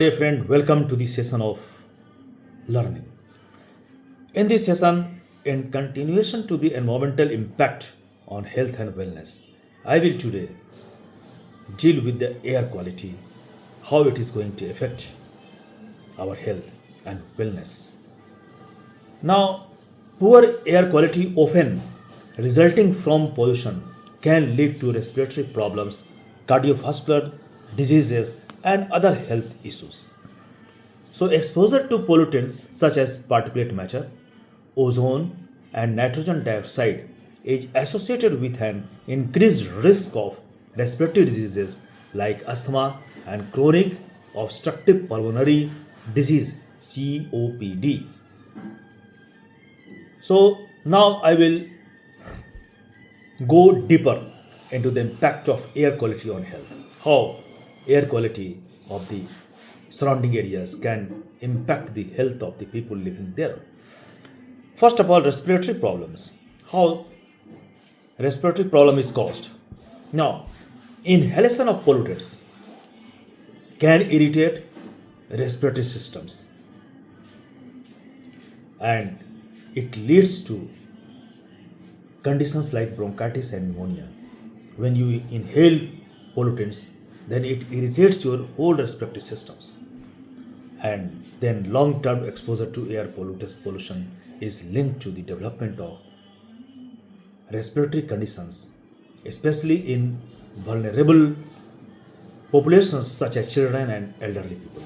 Hey friend, welcome to the session of learning. In this session, in continuation to the environmental impact on health and wellness, I will today deal with the air quality, how it is going to affect our health and wellness. Now, poor air quality often resulting from pollution can lead to respiratory problems, cardiovascular diseases, and other health issues. So, exposure to pollutants such as particulate matter, ozone, and nitrogen dioxide is associated with an increased risk of respiratory diseases like asthma and chronic obstructive pulmonary disease COPD. So, now I will go deeper into the impact of air quality on health. How air quality of the surrounding areas can impact the health of the people living there. First of all, respiratory problems. How respiratory problem is caused. Now, inhalation of pollutants can irritate respiratory systems and it leads to conditions like bronchitis and pneumonia. When you inhale pollutants, then it irritates your whole respiratory systems. And then long term exposure to air pollutants pollution is linked to the development of respiratory conditions, especially in vulnerable populations such as children and elderly people.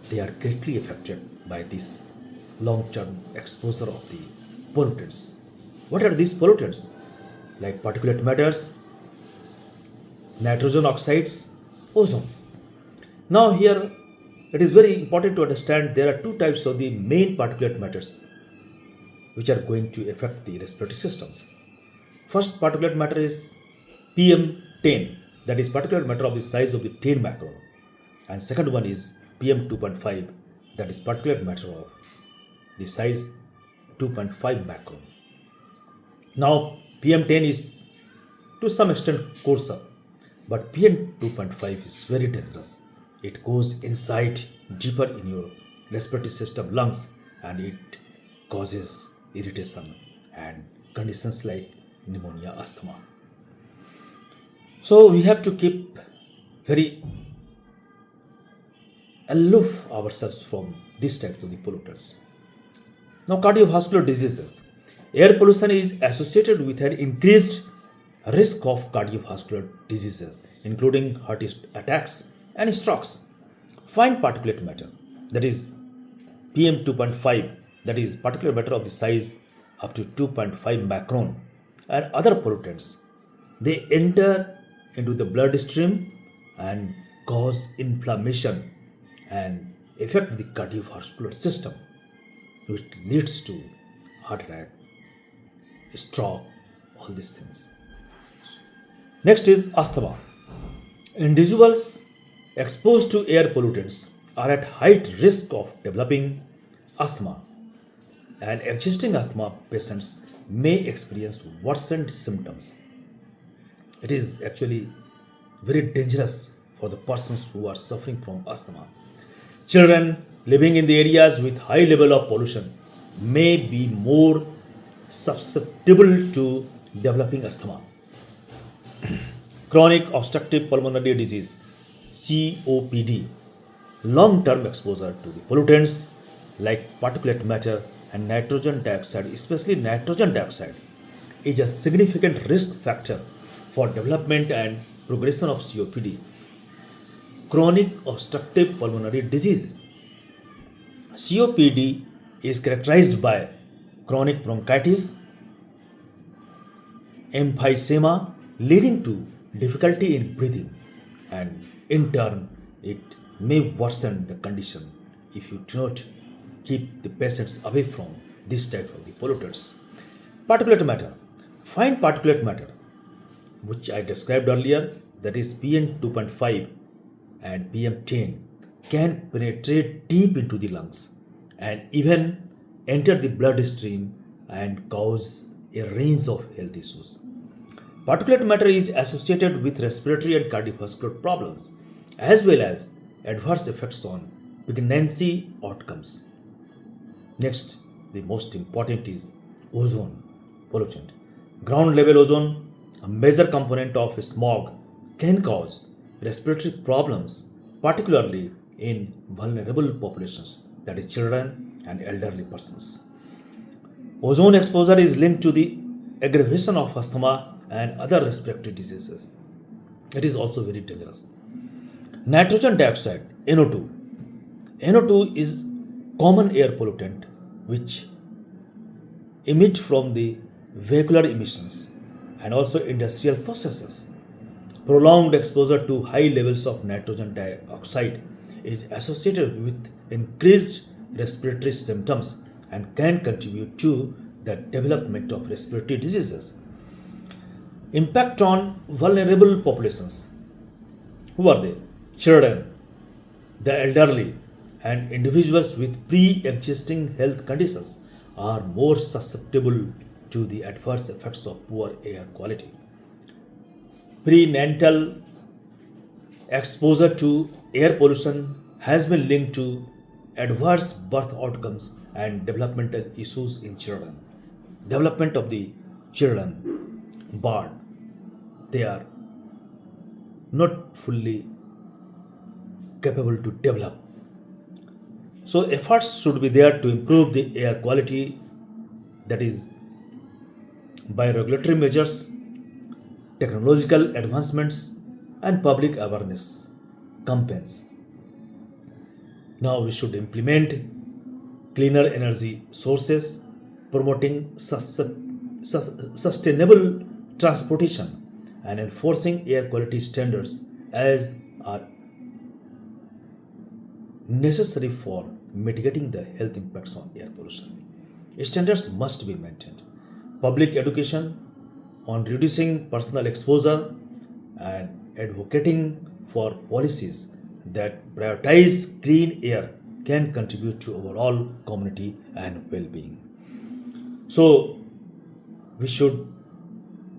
They are greatly affected by this long term exposure of the pollutants. What are these pollutants? Like particulate matters, nitrogen oxides, ozone. Now, here it is very important to understand there are two types of the main particulate matters which are going to affect the respiratory systems. First particulate matter is PM10, that is particulate matter of the size of the 10 micron, and second one is PM2.5, that is particulate matter of the size 2.5 micron. Now, PM10 is to some extent coarser, but PM2.5 is very dangerous. It goes inside deeper in your respiratory system, lungs, and it causes irritation and conditions like pneumonia, asthma. So we have to keep very aloof ourselves from this type of the pollutants. Now, cardiovascular diseases. Air pollution is associated with an increased risk of cardiovascular diseases, including heart attacks and strokes. Fine particulate matter, that is PM2.5, that is particulate matter of the size up to 2.5 macron, and other pollutants, they enter into the bloodstream and cause inflammation and affect the cardiovascular system, which leads to heart attack, stroke, all these things. Next is asthma. Individuals exposed to air pollutants are at high risk of developing asthma, and existing asthma patients may experience worsened symptoms. It is actually very dangerous for the persons who are suffering from asthma. Children living in the areas with high level of pollution may be more susceptible to developing asthma. Chronic obstructive pulmonary disease COPD. Long term exposure to the pollutants like particulate matter and nitrogen dioxide, especially nitrogen dioxide, is a significant risk factor for development and progression of COPD. Chronic obstructive pulmonary disease. COPD is characterized by chronic bronchitis, emphysema, leading to difficulty in breathing, and in turn, it may worsen the condition if you do not keep the patients away from this type of the pollutants. Particulate matter, fine particulate matter, which I described earlier, that is PM2.5 and PM10, can penetrate deep into the lungs and even enter the bloodstream and cause a range of health issues. Particulate matter is associated with respiratory and cardiovascular problems as well as adverse effects on pregnancy outcomes. Next, the most important is ozone pollutant. Ground level ozone, a major component of smog, can cause respiratory problems, particularly in vulnerable populations, that is, children and elderly persons. Ozone exposure is linked to the aggravation of asthma and other respiratory diseases. It is also very dangerous. Nitrogen dioxide, NO2. NO2 is common air pollutant which emit from the vehicular emissions and also industrial processes. Prolonged exposure to high levels of nitrogen dioxide is associated with increased respiratory symptoms and can contribute to the development of respiratory diseases. Impact on vulnerable populations. Who are they? Children, the elderly, and individuals with pre existing health conditions are more susceptible to the adverse effects of poor air quality. Prenatal exposure to air pollution has been linked to adverse birth outcomes and developmental issues in children. Development of the children, but they are not fully capable to develop. So efforts should be there to improve the air quality, that is by regulatory measures, technological advancements, and public awareness campaigns. Now we should implement cleaner energy sources, promoting sustainable transportation, and enforcing air quality standards as are necessary for mitigating the health impacts on air pollution. Standards must be maintained. Public education on reducing personal exposure and advocating for policies that prioritize clean air can contribute to overall community and well-being. So we should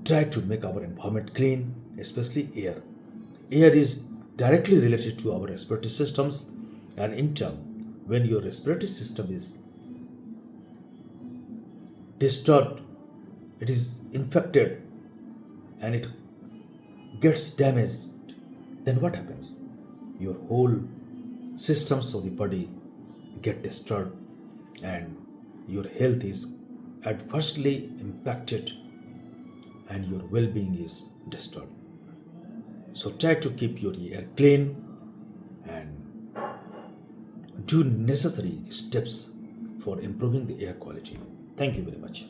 try to make our environment clean, especially air. Air is directly related to our respiratory systems, and in turn, when your respiratory system is disturbed, it is infected, and it gets damaged, then what happens? Your whole systems of the body get disturbed, and your health is adversely impacted, and your well-being is disturbed. So try to keep your air clean and do necessary steps for improving the air quality. Thank you very much.